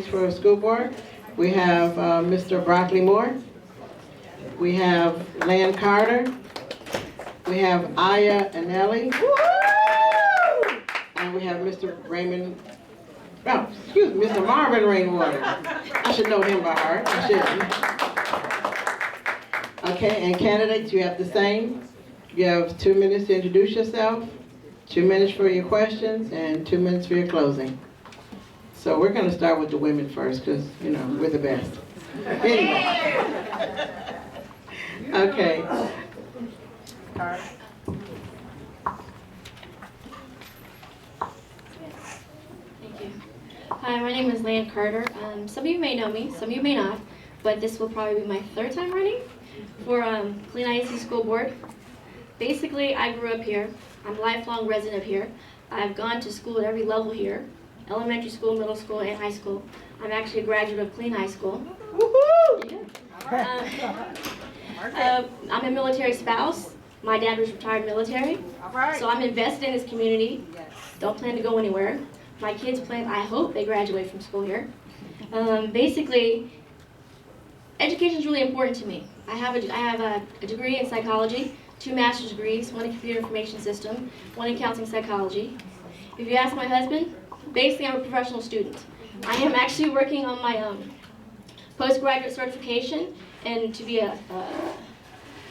For school board, we have Mr. Broccoli Moore, we have Lan Carter, we have Aya Anelli, and we have Mr. Raymond, Mr. Marvin Rainwater. I should know him by heart, I shouldn't. Okay, and candidates, you have the same. You have 2 minutes to introduce yourself, 2 minutes for your questions, and 2 minutes for your closing. So we're going to start with the women first because, you know, we're the best. Anyway. Okay. Thank you. Hi, my name is Lan Carter. Some of you may know me, some of you may not, but this will probably be my 3rd time running for Killeen ISD School Board. Basically, I grew up here. I'm a lifelong resident of here. I've gone to school at every level here. Elementary school, middle school, and high school. I'm actually a graduate of Killeen High School. Woohoo! Yeah. I'm a military spouse. My dad was retired military. So I'm invested in this community. Don't plan to go anywhere. My kids plan, I hope they graduate from school here. Basically, education is really important to me. I have a degree in psychology, 2 master's degrees, 1 in computer information system, 1 in counseling psychology. If you ask my husband, basically, I'm a professional student. I am actually working on my postgraduate certification and to be a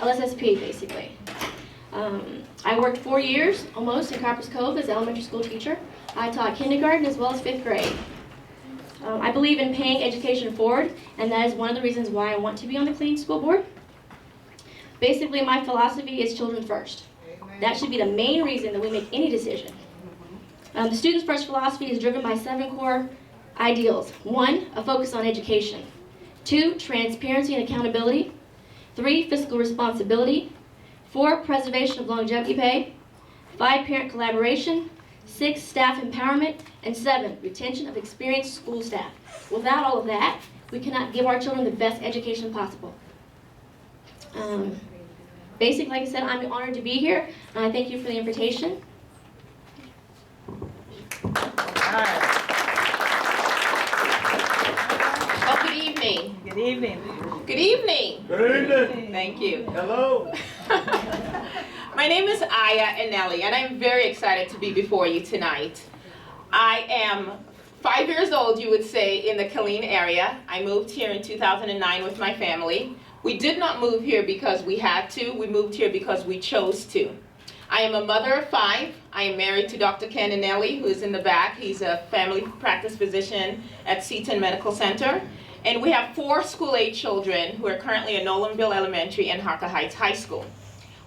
LSSP, basically. I worked 4 years, almost, in Copper's Cove as an elementary school teacher. I taught kindergarten as well as 5th grade. I believe in paying education forward, and that is one of the reasons why I want to be on the Killeen School Board. Basically, my philosophy is children first. That should be the main reason that we make any decision. The Students First philosophy is driven by 7 core ideals. 1, a focus on education. 2, transparency and accountability. 3, fiscal responsibility. 4, preservation of longevity pay. 5, parent collaboration. 6, staff empowerment. And 7, retention of experienced school staff. Without all of that, we cannot give our children the best education possible. Basically, like I said, I'm honored to be here, and I thank you for the invitation. Oh, good evening. Good evening. Good evening. Good evening. Thank you. Hello. My name is Aya Anelli, and I'm very excited to be before you tonight. I am 5 years old, you would say, in the Killeen area. I moved here in 2009 with my family. We did not move here because we had to. We moved here because we chose to. I am a mother of 5. I am married to Dr. Ken Anelli, who is in the back. He's a family practice physician at Seton Medical Center. And we have 4 school-age children who are currently at Nolanville Elementary and Harker Heights High School.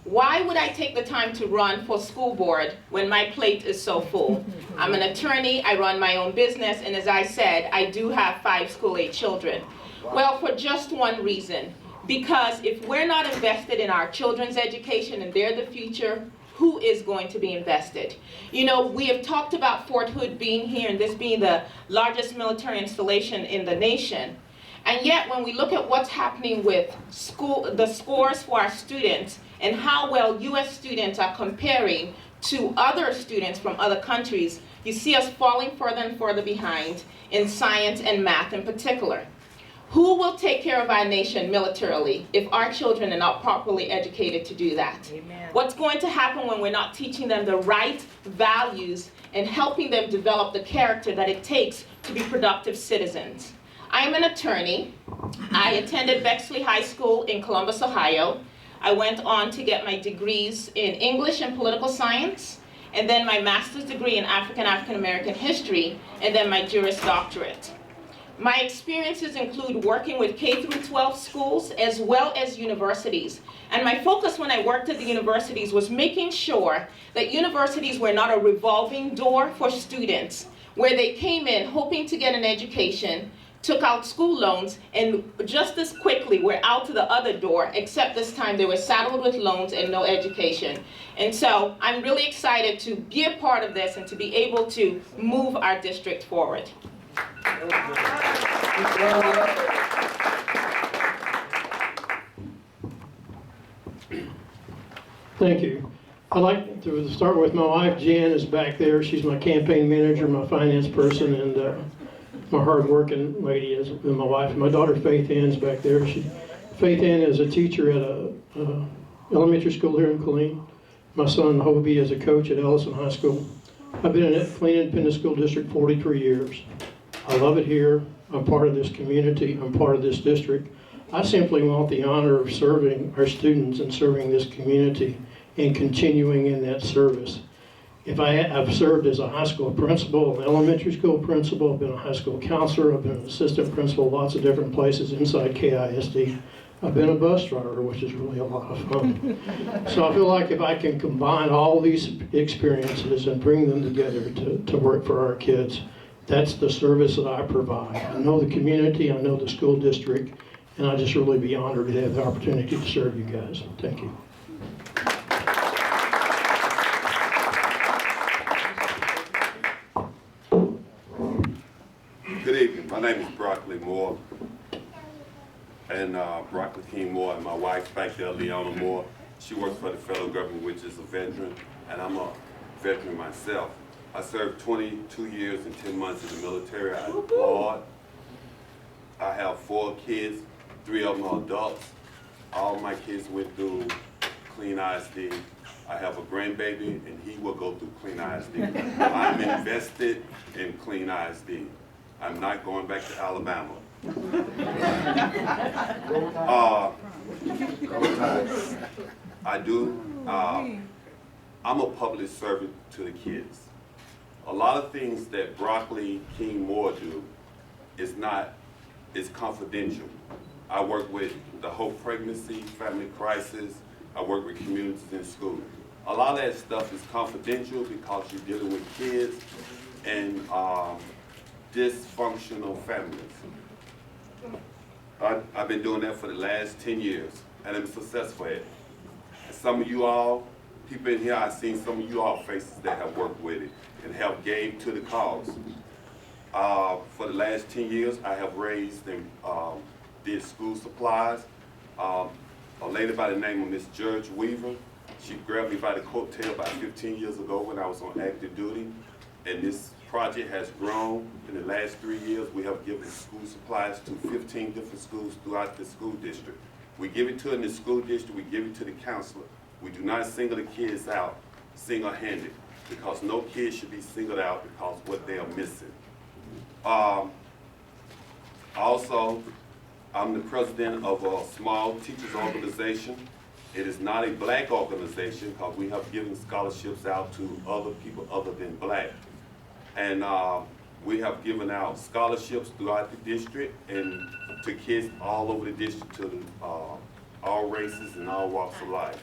Why would I take the time to run for school board when my plate is so full? I'm an attorney, I run my own business, and as I said, I do have 5 school-age children. Well, for just one reason. Because if we're not invested in our children's education and they're the future, who is going to be invested? You know, we have talked about Fort Hood being here and this being the largest military installation in the nation. And yet, when we look at what's happening with the scores for our students and how well U.S. students are comparing to other students from other countries, you see us falling further and further behind in science and math in particular. Who will take care of our nation militarily if our children are not properly educated to do that? Amen. What's going to happen when we're not teaching them the right values and helping them develop the character that it takes to be productive citizens? I am an attorney. I attended Bexley High School in Columbus, Ohio. I went on to get my degrees in English and political science, and then my master's degree in African American history, and then my Juris Doctorate. My experiences include working with K-12 schools as well as universities. And my focus when I worked at the universities was making sure that universities were not a revolving door for students, where they came in hoping to get an education, took out school loans, and just as quickly were out to the other door, except this time they were saddled with loans and no education. And so I'm really excited to be a part of this and to be able to move our district forward. Thank you. I'd like to start with my wife. Jan is back there. She's my campaign manager, my finance person, and my hard-working lady is and my wife. My daughter Faith Ann's back there. Faith Ann is a teacher at a elementary school here in Killeen. My son Hobie is a coach at Ellison High School. I've been in Killeen Independent School District 43 years. I love it here. I'm part of this community. I'm part of this district. I simply want the honor of serving our students and serving this community and continuing in that service. I've served as a high school principal, an elementary school principal, I've been a high school counselor, I've been an assistant principal, lots of different places inside KISD. I've been a bus driver, which is really a lot of fun. So I feel like if I can combine all these experiences and bring them together to work for our kids, that's the service that I provide. I know the community, I know the school district, and I just really be honored to have the opportunity to serve you guys. Thank you. Good evening. My name is Broccoli Moore, and Broccoli King Moore, and my wife back there, Leona Moore. She works for the federal government, which is a veteran, and I'm a veteran myself. I served 22 years and 10 months in the military. I deployed. I have 4 kids, 3 of them are adults. All my kids went through Clean ISD. I have a grandbaby, and he will go through Clean ISD. I'm invested in Clean ISD. I'm not going back to Alabama. I'm a public servant to the kids. A lot of things that Broccoli King Moore do is confidential. I work with the Hope Pregnancy, Family Crisis. I work with communities in school. A lot of that stuff is confidential because you're dealing with kids and dysfunctional families. I've been doing that for the last 10 years, and I'm successful at it. And some of you all, people in here, I've seen some of you all faces that have worked with it and have gave to the cause. For the last 10 years, I have raised and did school supplies. A lady by the name of Miss George Weaver, she grabbed me by the coattail about 15 years ago when I was on active duty, and this project has grown. In the last 3 years, we have given school supplies to 15 different schools throughout the school district. We give it to in the school district, we give it to the counselor. We do not single the kids out single-handed, because no kid should be singled out because of what they are missing. Also, I'm the president of a small teachers organization. It is not a black organization because we have given scholarships out to other people other than black. And we have given out scholarships throughout the district and to kids all over the district, to all races and all walks of life.